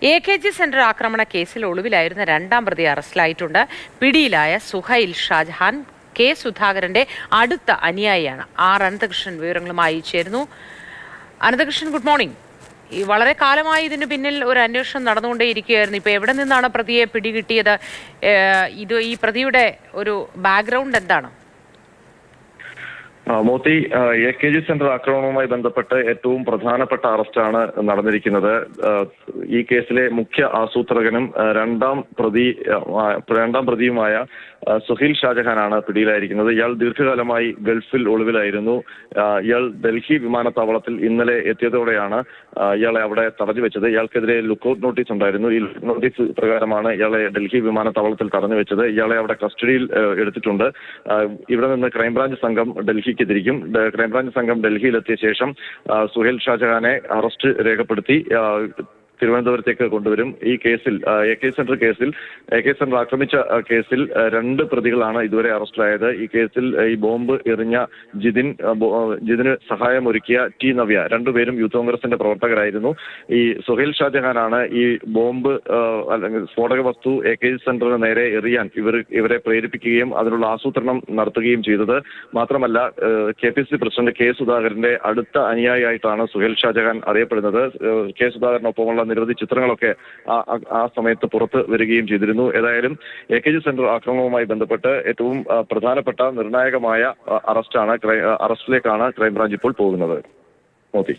AKG centre ആക്രമണ കേസിൽ ഒളിവിലായിരുന്ന രണ്ടാം പ്രതി അറസ്റ്റിലായിട്ടുണ്ട്. പിടിയിലായ സുഹൈൽ ഷാജഹാൻ കെ സുധാകരന്റെ അടുത്ത അനുയായിയാണ്. അനന്തകൃഷ്ണൻ വിവരങ്ങളുമായി ചേരുന്നു. Ananthakrishnan, good morning. വളരെ കാലമായി ഇതിന് പിന്നിൽ ഒരു അന്വേഷണം നടന്നുകൊണ്ടേയിരിക്കുകയായിരുന്നു. ഇപ്പോൾ എവിടെ നിന്നാണ് പ്രതിയെ പിടികിട്ടിയത്? ഈ പ്രതിയുടെ ഒരു ബാക്ക്ഗ്രൗണ്ട് എന്താണ്? മോത്തി, AKG സെന്റർ ആക്രമണവുമായി ബന്ധപ്പെട്ട് ഏറ്റവും പ്രധാനപ്പെട്ട അറസ്റ്റാണ് നടന്നിരിക്കുന്നത്. ഈ കേസിലെ മുഖ്യ ആസൂത്രകനും രണ്ടാം പ്രതിയുമായ സുഹൈൽ ഷാജഹാനാണ് പിടിയിലായിരിക്കുന്നത്. ഇയാൾ ദീർഘകാലമായി ഗൾഫിൽ ഒളിവിലായിരുന്നു. ഇയാൾ ഡൽഹി വിമാനത്താവളത്തിൽ ഇന്നലെ എത്തിയതോടെയാണ് ഇയാളെ അവിടെ തടഞ്ഞു വെച്ചത്. ഇയാൾക്കെതിരെ ലുക്കൌട്ട് നോട്ടീസ് ഉണ്ടായിരുന്നു. ഈ നോട്ടീസ് പ്രകാരമാണ് ഇയാളെ ഡൽഹി വിമാനത്താവളത്തിൽ തടഞ്ഞു വെച്ചത്. ഇയാളെ അവിടെ കസ്റ്റഡിയിൽ എടുത്തിട്ടുണ്ട്. ഇവിടെ നിന്ന് ക്രൈംബ്രാഞ്ച് സംഘം ഡൽഹിക്ക് തിരിക്കും. ക്രൈംബ്രാഞ്ച് സംഘം ഡൽഹിയിലെത്തിയ ശേഷം സുഹൈൽ ഷാജഹാനെ അറസ്റ്റ് രേഖപ്പെടുത്തി തിരുവനന്തപുരത്തേക്ക് കൊണ്ടുവരും. ഈ കേസിൽ AKG സെന്റർ ആക്രമിച്ച കേസിൽ 2 പ്രതികളാണ് ഇതുവരെ അറസ്റ്റിലായത്. ഈ കേസിൽ ഈ ബോംബ് എറിഞ്ഞ ജിതിന് സഹായമൊരുക്കിയ T നവ്യ, 2 പേരും യൂത്ത് കോൺഗ്രസിന്റെ പ്രവർത്തകരായിരുന്നു. ഈ സുഹൈൽ ഷാജഹാനാണ് ഈ ബോംബ് അല്ലെങ്കിൽ സ്ഫോടക വസ്തു AKG സെന്ററിന് നേരെ എറിയാൻ ഇവരെ പ്രേരിപ്പിക്കുകയും അതിനുള്ള ആസൂത്രണം നടത്തുകയും ചെയ്തത്. മാത്രമല്ല, KPCC പ്രസിഡന്റ് കെ സുധാകരന്റെ അടുത്ത അനുയായിയായിട്ടാണ് സുഹൈൽ ഷാജഹാൻ അറിയപ്പെടുന്നത്. കെ സുധാകരനൊപ്പമുള്ള നിരവധി ചിത്രങ്ങളൊക്കെ ആ സമയത്ത് പുറത്ത് വരികയും ചെയ്തിരുന്നു. ഏതായാലും AKG സെന്റർ ആക്രമണവുമായി ബന്ധപ്പെട്ട് ഏറ്റവും പ്രധാനപ്പെട്ട നിർണായകമായ അറസ്റ്റിലേക്കാണ് ക്രൈംബ്രാഞ്ച് ഇപ്പോൾ പോകുന്നത്. മോദി.